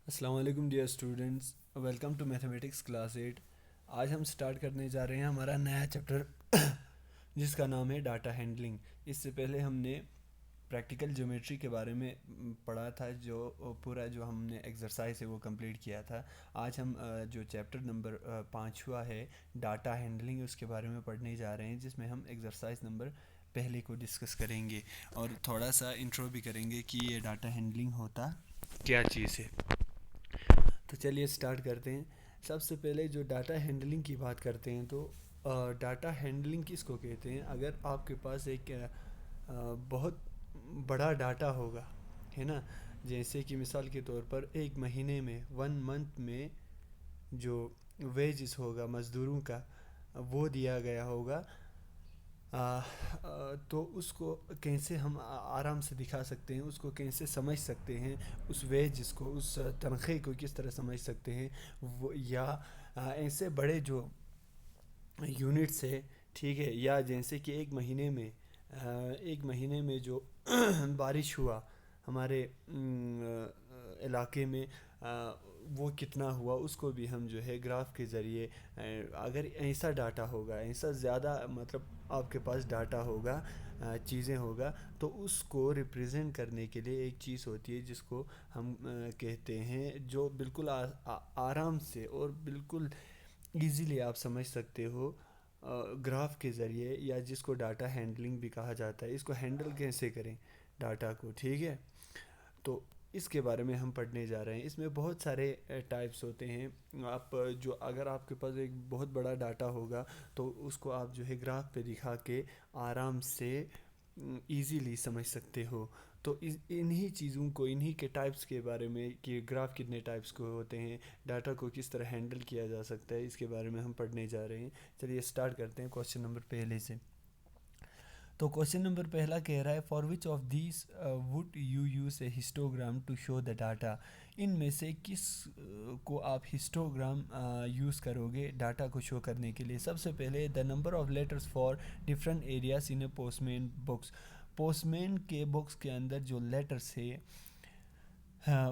السلام علیکم dear students, welcome to mathematics class 8۔ آج ہم سٹارٹ کرنے جا رہے ہیں ہمارا نیا چیپٹر جس کا نام ہے ڈاٹا ہینڈلنگ۔ اس سے پہلے ہم نے پریکٹیکل جیومیٹری کے بارے میں پڑھا تھا، جو پورا جو ہم نے ایکسرسائز ہے وہ کمپلیٹ کیا تھا۔ آج ہم جو چیپٹر نمبر 5 ہوا ہے ڈاٹا ہینڈلنگ، اس کے بارے میں پڑھنے جا رہے ہیں، جس میں ہم ایکسرسائز نمبر پہلے کو ڈسکس کریں گے اور تھوڑا سا انٹرو بھی کریں گے کہ یہ ڈاٹا ہینڈلنگ ہوتا کیا چیز ہے۔ تو چلیے سٹارٹ کرتے ہیں۔ سب سے پہلے جو ڈاٹا ہینڈلنگ کی بات کرتے ہیں تو ڈاٹا ہینڈلنگ کس کو کہتے ہیں؟ اگر آپ کے پاس ایک بہت بڑا ڈاٹا ہوگا، ہے نا، جیسے کہ مثال کے طور پر ایک مہینے میں 1 منتھ میں جو ویجز ہوگا مزدوروں کا وہ دیا گیا ہوگا، تو اس کو کیسے ہم آرام سے دکھا سکتے ہیں، اس کو کیسے سمجھ سکتے ہیں، اس ویجز کو، اس تنخواہ کو کس طرح سمجھ سکتے ہیں وہ، یا ایسے بڑے جو یونٹس ہے، ٹھیک ہے، یا جیسے کہ ایک مہینے میں جو بارش ہوا ہمارے علاقے میں، وہ کتنا ہوا، اس کو بھی ہم جو ہے گراف کے ذریعے، اگر ایسا ڈاٹا ہوگا، ایسا زیادہ مطلب آپ کے پاس ڈاٹا ہوگا، چیزیں ہوگا، تو اس کو ریپریزنٹ کرنے کے لیے ایک چیز ہوتی ہے جس کو ہم کہتے ہیں، جو بالکل آرام سے اور بالکل ایزیلی آپ سمجھ سکتے ہو گراف کے ذریعے، یا جس کو ڈاٹا ہینڈلنگ بھی کہا جاتا ہے۔ اس کو ہینڈل کیسے کریں ڈاٹا کو، ٹھیک ہے، تو اس کے بارے میں ہم پڑھنے جا رہے ہیں۔ اس میں بہت سارے ٹائپس ہوتے ہیں۔ اگر آپ کے پاس ایک بہت بڑا ڈاٹا ہوگا تو اس کو آپ جو ہے گراف پہ دکھا کے آرام سے ایزیلی سمجھ سکتے ہو۔ تو انہی چیزوں کو، انہی کے ٹائپس کے بارے میں کہ گراف کتنے ٹائپس کے ہوتے ہیں، ڈاٹا کو کس طرح ہینڈل کیا جا سکتا ہے، اس کے بارے میں ہم پڑھنے جا رہے ہیں۔ چلیے سٹارٹ کرتے ہیں کوسچن نمبر پہلے سے۔ تو کوسچن نمبر پہلا کہہ رہا ہے for which of these would you use a histogram to show the data? ان میں سے کس کو آپ ہسٹوگرام یوز کرو گے ڈاٹا کو شو کرنے کے لیے؟ سب سے پہلے the number of letters for different areas in a postman bags. Postman کے بکس کے اندر جو لیٹرس ہے،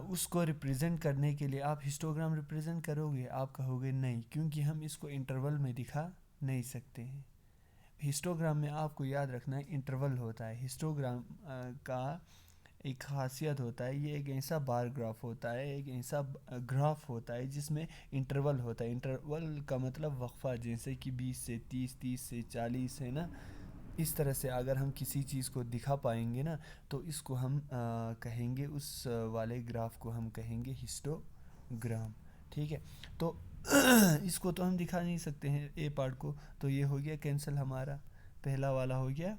اس کو ریپریزنٹ کرنے کے لیے آپ ہسٹوگرام ریپریزنٹ کرو گے؟ آپ کہو گے نہیں، کیونکہ ہم اس کو انٹرول میں دکھا نہیں سکتے ہیں۔ ہسٹوگرام میں آپ کو یاد رکھنا ہے انٹرول ہوتا ہے۔ ہسٹوگرام کا ایک خاصیت ہوتا ہے، یہ ایک ایسا بار گراف ہوتا ہے، ایک ایسا گراف ہوتا ہے جس میں انٹرول ہوتا ہے۔ انٹرول کا مطلب وقفہ، جیسے کہ 20 سے 30، 30 سے 40 ہے نا۔ اس طرح سے اگر ہم کسی چیز کو دکھا پائیں گے نا، تو اس کو ہم کہیں گے، اس والے گراف کو ہم کہیں گے ہسٹوگرام، ٹھیک ہے۔ تو اس کو تو ہم دکھا نہیں سکتے ہیں اے پارٹ کو، تو یہ ہو گیا کینسل، ہمارا پہلا والا ہو گیا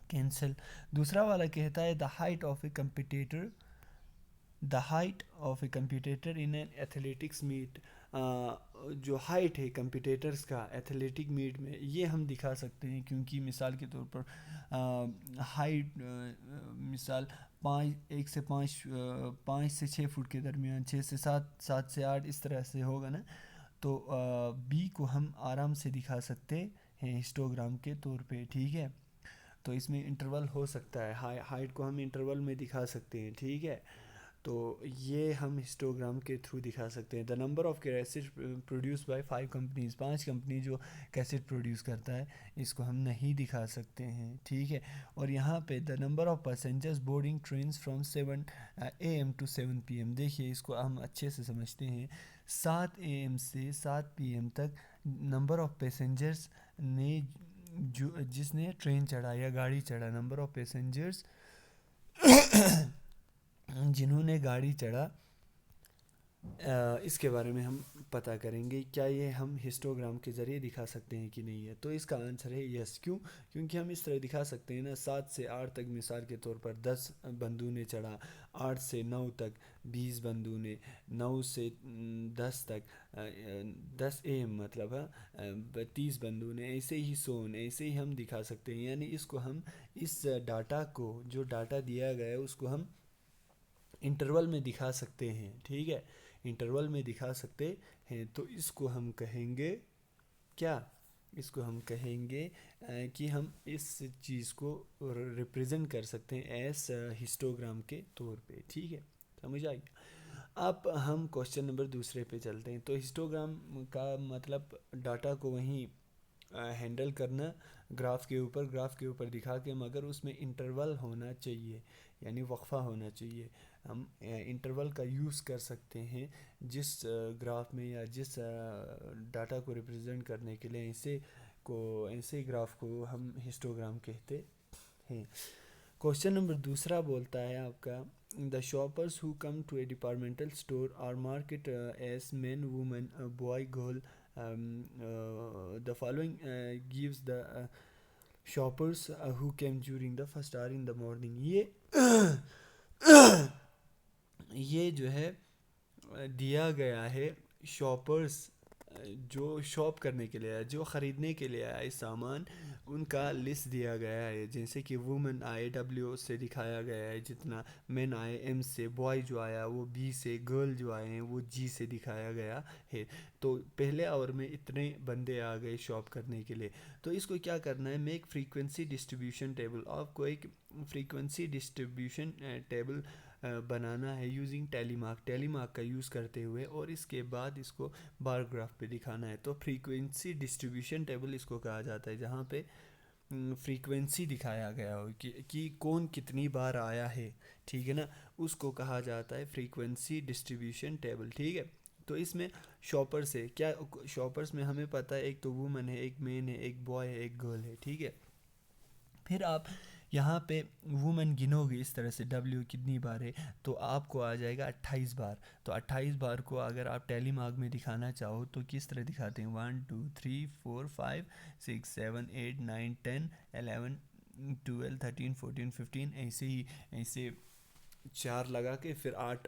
کینسل۔ دوسرا والا کہتا ہے the height of a competitor, the height of a competitor in an athletics meet. جو ہائٹ ہے کمپٹیٹرز کا ایتھلیٹک میٹ میں، یہ ہم دکھا سکتے ہیں، کیونکہ مثال کے طور پر ہائٹ، مثال 1 سے 5 سے 6 فٹ کے درمیان، 6 سے 7، 7 سے 8، اس طرح سے ہوگا نا۔ تو بی کو ہم آرام سے دکھا سکتے ہیں ہسٹوگرام کے طور پہ، ٹھیک ہے۔ تو اس میں انٹرول ہو سکتا ہے، ہائٹ کو ہم انٹرول میں دکھا سکتے ہیں، ٹھیک ہے۔ تو یہ ہم ہسٹوگرام کے تھرو دکھا سکتے ہیں۔ The number of cassette produce by 5 companies, 5 company جو کیسٹ پروڈیوس کرتا ہے، اس کو ہم نہیں دکھا سکتے ہیں، ٹھیک ہے۔ اور یہاں پہ the number of passengers boarding trains from 7 AM to 7 PM، دیکھیے اس کو ہم اچھے سے سمجھتے ہیں۔ 7 AM سے 7 PM تک نمبر آف پیسنجرز نے جس نے ٹرین چڑھا یا گاڑی چڑھا، نمبر آف پیسنجرز جنہوں نے گاڑی چڑھا، اس کے بارے میں ہم پتہ کریں گے کیا یہ ہم ہسٹوگرام کے ذریعے دکھا سکتے ہیں کہ نہیں ہے۔ تو اس کا آنسر ہے یس۔ کیوں؟ کیونکہ ہم اس طرح دکھا سکتے ہیں نا، 7 سے 8 تک مثال کے طور پر 10 بندوں نے چڑھا، 8 سے 9 تک 20 بندوں نے، 9 سے 10 تک 10 AM مطلب ہے 30 بندوں نے، ایسے ہی سون، ایسے ہی ہم دکھا سکتے ہیں۔ یعنی اس کو ہم، اس ڈاٹا کو، جو ڈاٹا دیا گیا ہے، اس کو ہم انٹرول میں دکھا سکتے ہیں، ٹھیک ہے، انٹرول میں دکھا سکتے ہیں۔ تو اس کو ہم کہیں گے کیا؟ اس کو ہم کہیں گے کہ ہم اس چیز کو ریپریزنٹ کر سکتے ہیں ایز ہسٹوگرام کے طور پہ، ٹھیک ہے، سمجھ آئی؟ اب ہم کوشچن نمبر دوسرے پہ چلتے ہیں. تو ہسٹوگرام کا مطلب ڈاٹا کو وہیں ہینڈل کرنا گراف کے اوپر دکھا کے، مگر اس میں انٹرول ہونا چاہیے، یعنی وقفہ ہونا چاہیے. ہم انٹرول کا یوز کر سکتے ہیں جس گراف میں یا جس ڈاٹا کو ریپرزینٹ کرنے کے لیے ایسے گراف کو ہم ہسٹوگرام کہتے ہیں. کوشچن نمبر دوسرا بولتا ہے آپ کا the shoppers who come to a departmental store or market as man woman boy girl. The following gives the shoppers who came during the first hour in the morning. یہ جو ہے دیا گیا ہے شاپرس جو شاپ کرنے کے لیے آیا، جو خریدنے کے لیے آئے سامان، ان کا لسٹ دیا گیا ہے. جیسے کہ وومن آئے ڈبلیو سے دکھایا گیا ہے جتنا، مین آئے ایم سے، بوائے جو آیا وہ بی سے، گرل جو آئے ہیں وہ جی سے دکھایا گیا ہے. تو پہلے آور میں اتنے بندے آ گئے شاپ کرنے کے لیے. تو اس کو کیا کرنا ہے، میک فریکوینسی ڈسٹریبیوشن ٹیبل. آپ کو ایک فریکوینسی ڈسٹریبیوشن ٹیبل بنانا ہے یوزنگ ٹیلی مارک کا یوز کرتے ہوئے، اور اس کے بعد اس کو بار گراف پہ دکھانا ہے. تو فریکوینسی ڈسٹریبیوشن ٹیبل اس کو کہا جاتا ہے جہاں پہ فریکوینسی دکھایا گیا ہو کہ کون کتنی بار آیا ہے، ٹھیک ہے نا، اس کو کہا جاتا ہے فریکوینسی ڈسٹریبیوشن ٹیبل. ٹھیک ہے. تو اس میں شاپرس ہے کیا، شاپرس میں ہمیں پتہ ہے ایک تو وومن ہے، ایک مین ہے، ایک بوائے ہے، ایک گرل ہے. ٹھیک ہے. پھر آپ یہاں پہ وومن گنو گے اس طرح سے، ڈبلیو کتنی بار ہے، تو آپ کو آ جائے گا 28 بار. تو 28 بار کو اگر آپ ٹیلی مارک میں دکھانا چاہو تو کس طرح دکھاتے ہیں، 1 2 3 4 5 6 7 8 9 10 11 12 13 14 15 ایسے ہی، ایسے 4 لگا کے پھر 8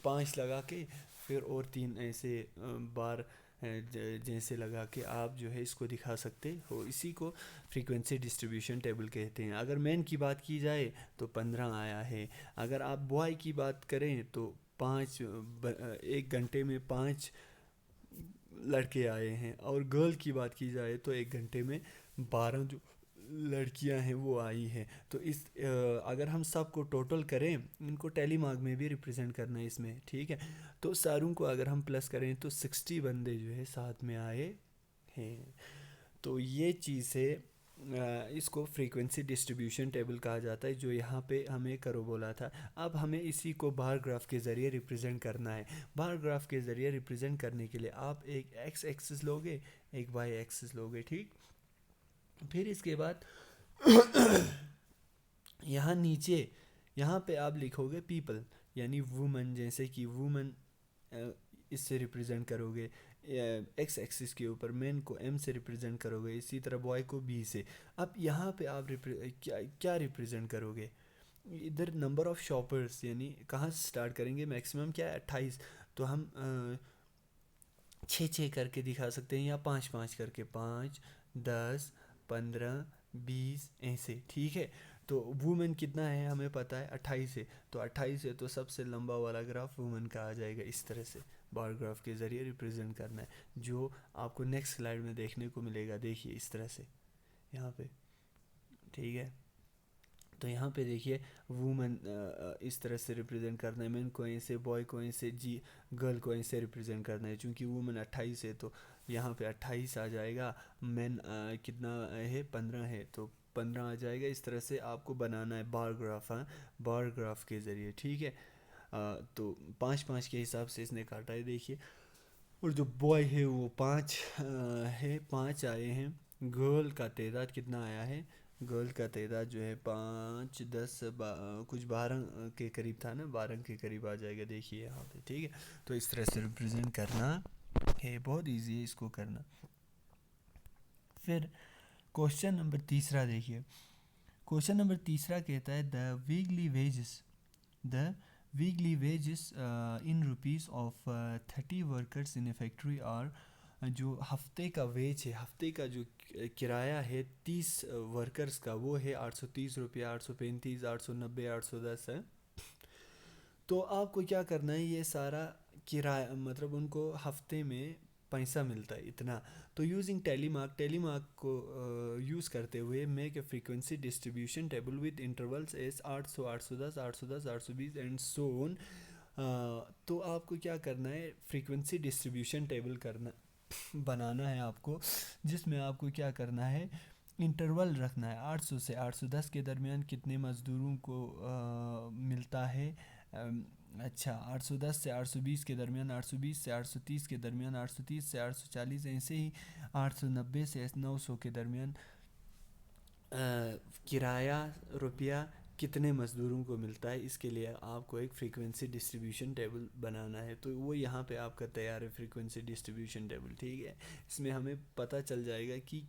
5 لگا کے پھر اور 3 ایسے بار جیسے لگا کے آپ جو ہے اس کو دکھا سکتے ہو. اسی کو فریکوینسی ڈسٹریبیوشن ٹیبل کہتے ہیں. اگر مین کی بات کی جائے تو 15 آیا ہے. اگر آپ بوائے کی بات کریں تو 5 ایک گھنٹے میں 5 لڑکے آئے ہیں، اور گرل کی بات کی جائے تو ایک گھنٹے میں 12 جو لڑکیاں ہیں وہ آئی ہیں. تو اس اگر ہم سب کو ٹوٹل کریں، ان کو ٹیلی مارک میں بھی ریپرزینٹ کرنا ہے اس میں. ٹھیک ہے. تو ساروں کو اگر ہم پلس کریں تو 60 بندے جو ہے ساتھ میں آئے ہیں. تو یہ چیز ہے، اس کو فریکوینسی ڈسٹریبیوشن ٹیبل کہا جاتا ہے جو یہاں پہ ہمیں کرو بولا تھا. اب ہمیں اسی کو بار گراف کے ذریعے ریپرزینٹ کرنا ہے. بار گراف کے ذریعے ریپرزینٹ کرنے کے لیے آپ ایک ایکس ایکسس لوگے، ایک وائی ایکسس لوگے. ٹھیک. پھر اس کے بعد یہاں نیچے یہاں پہ آپ لکھو گے پیپل، یعنی وومن، جیسے کہ وومن اس سے ریپرزینٹ کرو گے ایکس ایکسس کے اوپر، مین کو ایم سے ریپرزینٹ کرو گے، اسی طرح بوائے کو بی سے. اب یہاں پہ آپ کیا ریپرزینٹ کرو گے، ادھر نمبر آف شاپرس، یعنی کہاں سے سٹارٹ کریں گے، میکسیمم کیا ہے 28، تو ہم 6 کر کے دکھا سکتے ہیں یا 5 کر کے، 5 10 15 20 ایسے. ٹھیک ہے. تو وومن کتنا ہے ہمیں پتہ ہے 28 ہے، تو 28 ہے تو سب سے لمبا والا گراف وومن کا آ جائے گا. اس طرح سے بار گراف کے ذریعے ریپرزینٹ کرنا ہے، جو آپ کو نیکسٹ سلائیڈ میں دیکھنے کو ملے گا. دیکھیے اس طرح سے یہاں پہ. ٹھیک ہے. تو یہاں پہ دیکھیے وومن اس طرح سے ریپرزینٹ کرنا ہے، مین کو ایسے، بوائے کو ایسے، جی گرل کو ایسے ریپرزینٹ کرنا ہے. چونکہ وومن 28 ہے تو یہاں پہ 28 آ جائے گا. مین کتنا ہے، 15 ہے تو 15 آ جائے گا. اس طرح سے آپ کو بنانا ہے بار گراف، بار گراف کے ذریعے. ٹھیک ہے. تو 5 کے حساب سے اس نے کاٹا ہے دیکھیے. اور جو بوائے ہے وہ 5 ہے، 5 آئے ہیں. گرل کا تعداد کتنا آیا ہے، گرل کا تعداد جو ہے 5 10 کچھ 12 کے قریب تھا نا، 12 کے قریب آ جائے گا. دیکھیے یہاں پہ. ٹھیک ہے. تو اس طرح سے ریپرزینٹ کرنا ہے، بہت ایزی ہے اس کو کرنا. پھر کوشچن نمبر تیسرا دیکھیے. کوشچن نمبر تیسرا کہتا ہے the weekly wages in rupees of 30 workers in a factory are. جو ہفتے کا ویج ہے، ہفتے کا جو کرایہ ہے 30 ورکرز کا، وہ ہے 830 روپیہ، 835 890 810 ہے. تو آپ کو کیا کرنا ہے، یہ سارا کرایہ مطلب ان کو ہفتے میں پیسہ ملتا ہے اتنا. تو یوزنگ ٹیلی مارک کو یوز کرتے ہوئے make a frequency distribution table with intervals as 800 810 810 820 and so on. تو آپ کو کیا کرنا ہے، فریکوینسی ڈسٹریبیوشن ٹیبل بنانا ہے آپ کو، جس میں آپ کو کیا کرنا ہے، انٹرول رکھنا ہے 800 سے 810 کے درمیان کتنے مزدوروں کو ملتا ہے. اچھا 810 سے 820 کے درمیان، 820 سے 830 کے درمیان، 830 سے 840، ایسے ہی 890 سے 900 کے درمیان کرایہ روپیہ کتنے مزدوروں کو ملتا ہے. اس کے لیے آپ کو ایک فریکوینسی ڈسٹریبیوشن ٹیبل بنانا ہے. تو وہ یہاں پہ آپ کا تیار ہے فریکوینسی ڈسٹریبیوشن ٹیبل. ٹھیک ہے، اس میں ہمیں پتہ چل جائے گا کہ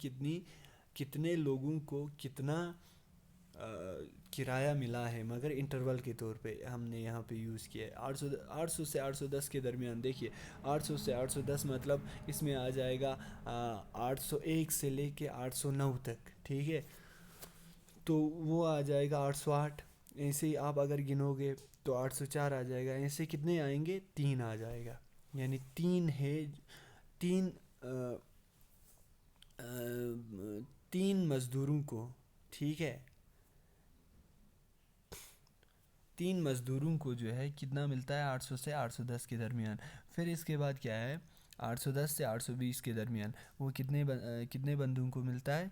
کتنے لوگوں کو کتنا کرایہ ملا ہے، مگر انٹرول کے طور پہ ہم نے یہاں پہ یوز کیا ہے. 800 سے 810 کے درمیان دیکھیے، 800 سے 810 مطلب اس میں آ جائے گا 801 سے لے کے 809 تک. ٹھیک ہے، تو وہ آ جائے گا 808. ایسے ہی آپ اگر گنو گے تو 804 آ جائے گا. ایسے کتنے آئیں گے، 3 آ جائے گا. یعنی 3 ہے، 3 3 مزدوروں کو، ٹھیک ہے، 3 مزدوروں کو جو ہے کتنا ملتا ہے، 800 سے 810 کے درمیان. پھر اس کے بعد کیا ہے، 810 سے 820 کے درمیان وہ کتنے بندوں کو ملتا ہے،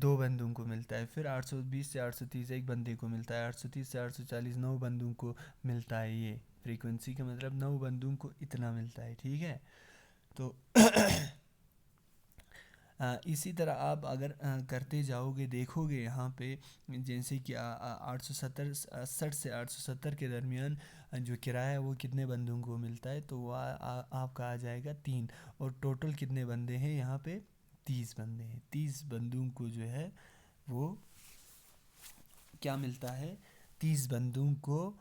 2 بندوں کو ملتا ہے. پھر 820 سے 830 ایک بندے کو ملتا ہے. 830 سے 840 9 بندوں کو ملتا ہے. یہ فریکوینسی کا مطلب 9 بندوں کو اتنا ملتا ہے. ٹھیک ہے، تو اسی طرح آپ اگر کرتے جاؤ گے، دیکھو گے یہاں پہ جیسے کہ 860 سے 870 کے درمیان جو کرایہ ہے وہ کتنے بندوں کو ملتا ہے، تو وہ آپ کا آ جائے گا 3. اور ٹوٹل کتنے بندے ہیں یہاں پہ، 30 بندے ہیں. 30 بندوں کو جو ہے وہ کیا ملتا ہے، 30 بندوں کو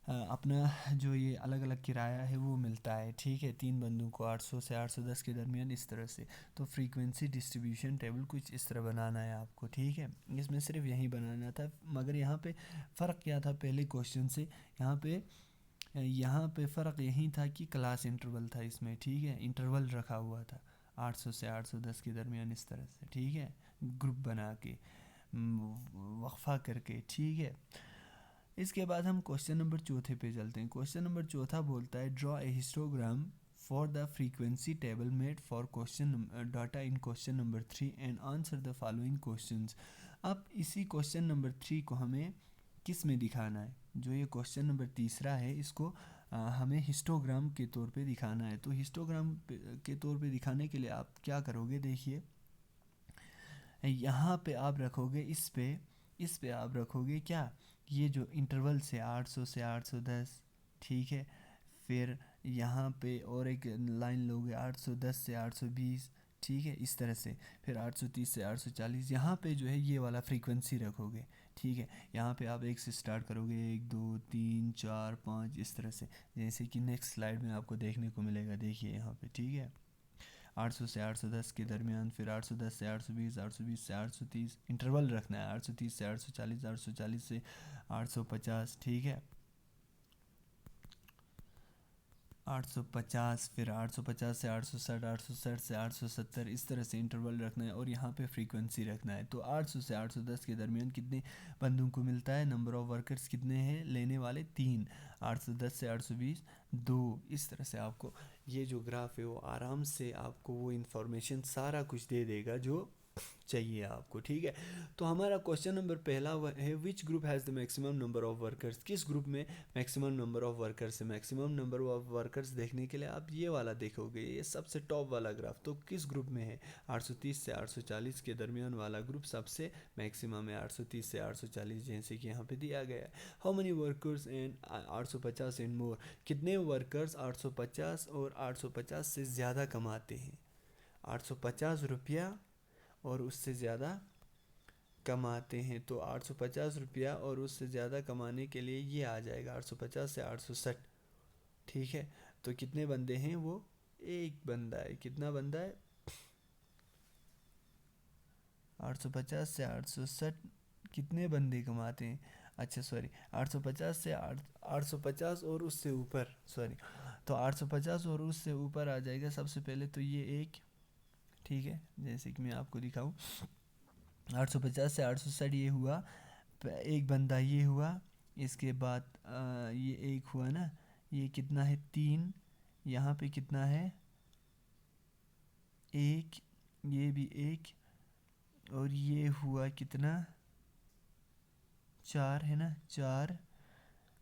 اپنا جو یہ الگ الگ کرایہ ہے وہ ملتا ہے. ٹھیک ہے، 3 بندوں کو 800 سے 810 کے درمیان اس طرح سے. تو فریکوینسی ڈسٹریبیوشن ٹیبل کچھ اس طرح بنانا ہے آپ کو. ٹھیک ہے، اس میں صرف یہی بنانا تھا، مگر یہاں پہ فرق کیا تھا پہلے کوشچن سے، یہاں پہ فرق یہی تھا کہ کلاس انٹرول تھا اس میں. ٹھیک ہے، انٹرول رکھا ہوا تھا 800 سے 810 کے درمیان اس طرح سے. ٹھیک ہے، گروپ بنا کے وقفہ کر کے. ٹھیک ہے، اس کے بعد ہم کوشچن نمبر 4 پہ چلتے ہیں. کوشچن نمبر 4 بولتا ہے draw a histogram for the frequency table made for question data in question number 3 and answer the following questions. اب اسی کوشچن نمبر 3 کو ہمیں کس میں دکھانا ہے، جو یہ کوشچن نمبر 3 ہے اس کو ہمیں ہسٹوگرام کے طور پہ دکھانا ہے. تو ہسٹوگرام کے طور پہ دکھانے کے لیے آپ کیا کرو گے، دیکھیے یہاں پہ آپ رکھو گے، اس پہ آپ رکھو گے کیا، یہ جو انٹرول سے 800 سے 810. ٹھیک ہے، پھر یہاں پہ اور ایک لائن لوگے 810 سے 820. ٹھیک ہے، اس طرح سے. پھر 830 سے 840 یہاں پہ جو ہے یہ والا فریکوینسی رکھو گے. ٹھیک ہے، یہاں پہ آپ 1 سے سٹارٹ کرو گے، 1 2 3 4 5 اس طرح سے، جیسے کہ نیکسٹ سلائیڈ میں آپ کو دیکھنے کو ملے گا. دیکھیے یہاں پہ. ٹھیک ہے، 800 سے 810 کے درمیان، پھر 810 سے 820، 820 سے 830 انٹرول رکھنا ہے، 830 سے 840، 840 سے 850. ٹھیک ہے، 850، پھر 850 سے 860، 860 سے 870 اس طرح سے انٹرول رکھنا ہے. اور یہاں پہ فریکوینسی رکھنا ہے. تو 800 سے 810 کے درمیان کتنے بندوں کو ملتا ہے، نمبر آف ورکرز کتنے ہیں لینے والے، 3. 810 سے 820 2. اس طرح سے آپ کو یہ جو گراف ہے وہ آرام سے آپ کو وہ انفارمیشن سارا کچھ دے دے گا جو چاہیے آپ کو. ٹھیک ہے، تو ہمارا کوشچن نمبر پہلا ہے which group has the maximum number of workers. کس گروپ میں میکسیمم نمبر آف ورکرز ہے. میکسیمم نمبر آف ورکرز دیکھنے کے لیے آپ یہ والا دیکھو گے، یہ سب سے ٹاپ والا گراف. تو کس گروپ میں ہے، 830 سے 840 کے درمیان والا گروپ سب سے میکسیمم ہے، 830 سے 840 جیسے کہ یہاں پہ دیا گیا ہے. How money workers and 850 and more. کتنے ورکرز 850 اور 850 سے زیادہ کماتے ہیں، 850 روپیہ اور اس سے زیادہ کماتے ہیں. تو 850 روپیہ اور اس سے زیادہ کمانے کے لیے یہ آ جائے گا 850 سے 860. ٹھیک ہے، تو کتنے بندے ہیں، وہ ایک بندہ ہے. کتنا بندہ ہے، 850 سے 860 کتنے بندے کماتے ہیں. اچھا سوری، 850 سے 850 اور اس سے اوپر، سوری، تو 850 اور اس سے اوپر آ جائے گا. سب سے پہلے تو یہ ایک، ٹھیک ہے، جیسے کہ میں آپ کو دکھاؤں، 850 سے 860 یہ ہوا ایک بندہ، یہ ہوا. اس کے بعد یہ ایک ہوا نا، یہ کتنا ہے 3، یہاں پہ کتنا ہے 1، یہ بھی 1، اور یہ ہوا کتنا 4 ہے نا 4،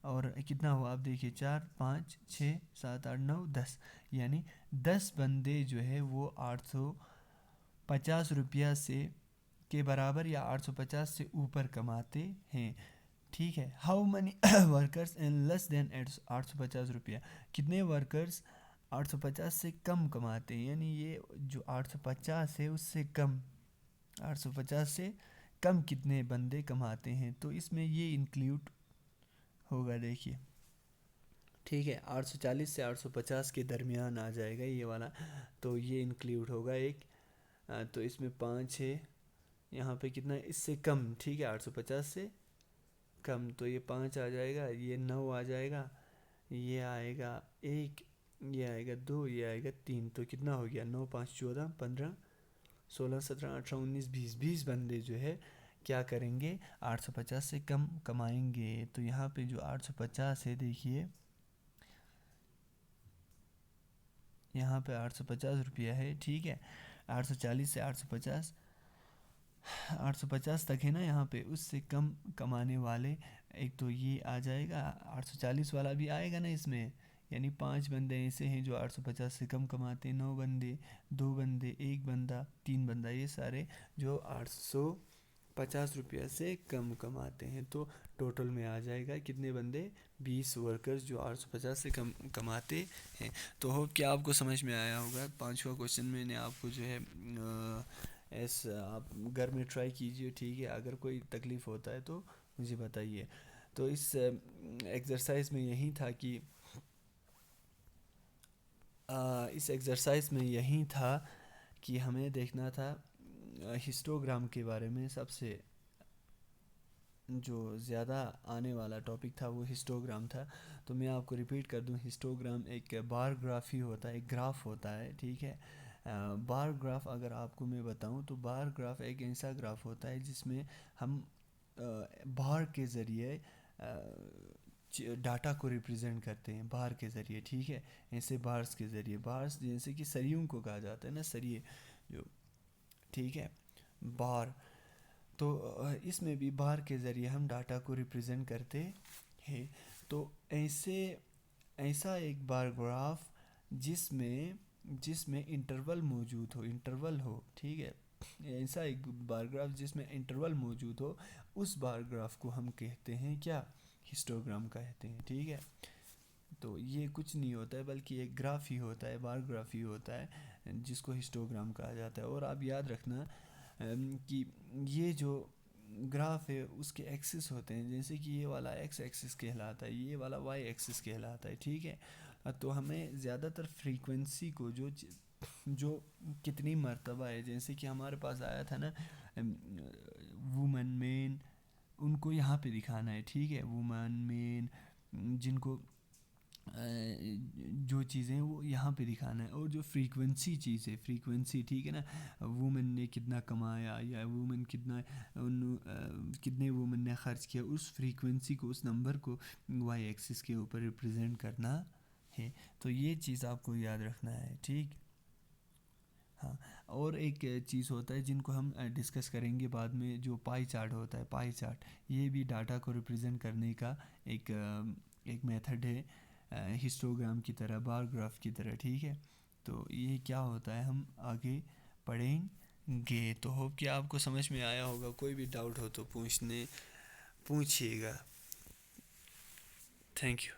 اور کتنا ہوا آپ دیکھیے 4 5 6 7 8 9 10، یعنی 10 بندے جو ہے وہ 850 روپیہ سے کے برابر یا 850 سے اوپر کماتے ہیں، ٹھیک ہے. ہاؤ منی ورکرس ان لیس دین 850 روپیہ، کتنے ورکرس 850 سے کم کماتے ہیں، یعنی یہ جو 850 ہے اس سے کم، 850 سے کم کتنے بندے کماتے ہیں، تو اس میں یہ انکلیوڈ ہوگا دیکھیے، ٹھیک ہے. 840 سے 850 کے درمیان آ جائے گا یہ والا، تو یہ انکلیوڈ ہوگا ایک. تو اس میں 5 ہے، یہاں پہ کتنا ہے اس سے کم، ٹھیک ہے 850 سے کم، تو یہ 5 آ جائے گا، یہ 9 آ جائے گا، یہ آئے گا 1، یہ آئے گا 2، یہ آئے گا 3، تو کتنا ہو گیا 9 5 14 15 16 17 18 19 20، 20 بندے جو ہے کیا کریں گے 850 سے کم کمائیں گے. تو یہاں پہ جو 850 ہے دیکھیے یہاں پہ 850 روپیہ ہے، ٹھیک ہے. 840 سے 850 تک ہے نا یہاں پہ، اس سے کم کمانے والے ایک تو یہ آ جائے گا، 840 والا بھی آئے گا نا اس میں، یعنی 5 بندے ایسے ہیں جو 850 سے کم کماتے ہیں، 9 بندے، 2 بندے، 1 بندہ، 3 بندہ، یہ سارے جو 850 روپیہ سے کم کماتے ہیں. تو ٹوٹل میں آ جائے گا کتنے بندے 20 ورکرز جو 850 سے کم کماتے ہیں. تو ہوپ کہ آپ کو سمجھ میں آیا ہوگا. 5واں کوشچن میں نے آپ کو جو ہے آپ گھر میں ٹرائی کیجئے، ٹھیک ہے. اگر کوئی تکلیف ہوتا ہے تو مجھے بتائیے. تو اس ایکسرسائز میں یہی تھا کہ ہمیں دیکھنا تھا ہسٹوگرام کے بارے میں. سب سے جو زیادہ آنے والا ٹاپک تھا وہ ہسٹوگرام تھا. تو میں آپ کو ریپیٹ کر دوں، ہسٹوگرام ایک بار گراف ہی ہوتا ہے، ایک گراف ہوتا ہے، ٹھیک ہے. بار گراف اگر آپ کو میں بتاؤں تو بار گراف ایک ایسا گراف ہوتا ہے جس میں ہم بار کے ذریعے ڈاٹا کو ریپرزینٹ کرتے ہیں، بار کے ذریعے، ٹھیک ہے. ایسے بارز کے ذریعے، بارز جیسے کہ سریوں کو کہا جاتا ہے نا، سریے جو، ٹھیک ہے، بار. تو اس میں بھی بار کے ذریعے ہم ڈاٹا کو ریپرزینٹ کرتے ہیں. تو ایسا ایک بار گراف جس میں انٹرول موجود ہو، انٹرول ہو، ٹھیک ہے. ایسا ایک بار گراف جس میں انٹرول موجود ہو، اس بار گراف کو ہم کہتے ہیں کیا، ہسٹوگرام کہتے ہیں، ٹھیک ہے. تو یہ کچھ نہیں ہوتا ہے بلکہ ایک گراف ہی ہوتا ہے، بار گراف ہی ہوتا ہے جس کو ہسٹوگرام کہا جاتا ہے. اور آپ یاد رکھنا کہ یہ جو گراف ہے اس کے ایکسس ہوتے ہیں، جیسے کہ یہ والا ایکس ایکسس کہلاتا ہے، یہ والا وائی ایکسس کہلاتا ہے، ٹھیک ہے. تو ہمیں زیادہ تر فریکوینسی کو جو کتنی مرتبہ ہے، جیسے کہ ہمارے پاس آیا تھا نا وومن مین، ان کو یہاں پہ دکھانا ہے، ٹھیک ہے. وومن مین جن کو جو چیزیں وہ یہاں پہ دکھانا ہے. اور جو فریکوینسی چیز ہے، فریکوینسی، ٹھیک ہے نا، وومن نے کتنا کمایا یا وومن کتنے وومن نے خرچ کیا، اس فریکوینسی کو، اس نمبر کو وائی ایکسس کے اوپر ریپرزینٹ کرنا ہے. تو یہ چیز آپ کو یاد رکھنا ہے، ٹھیک. ہاں، اور ایک چیز ہوتا ہے جن کو ہم ڈسکس کریں گے بعد میں، جو پائی چارٹ ہوتا ہے، پائی چارٹ، یہ بھی ڈاٹا کو ریپرزینٹ کرنے کا ایک میتھڈ ہے، ہسٹوگرام کی طرح، بار گراف کی طرح، ٹھیک ہے. تو یہ کیا ہوتا ہے ہم آگے پڑھیں گے. تو ہوپ کہ آپ کو سمجھ میں آیا ہوگا. کوئی بھی ڈاؤٹ ہو تو پوچھیے گا. Thank you.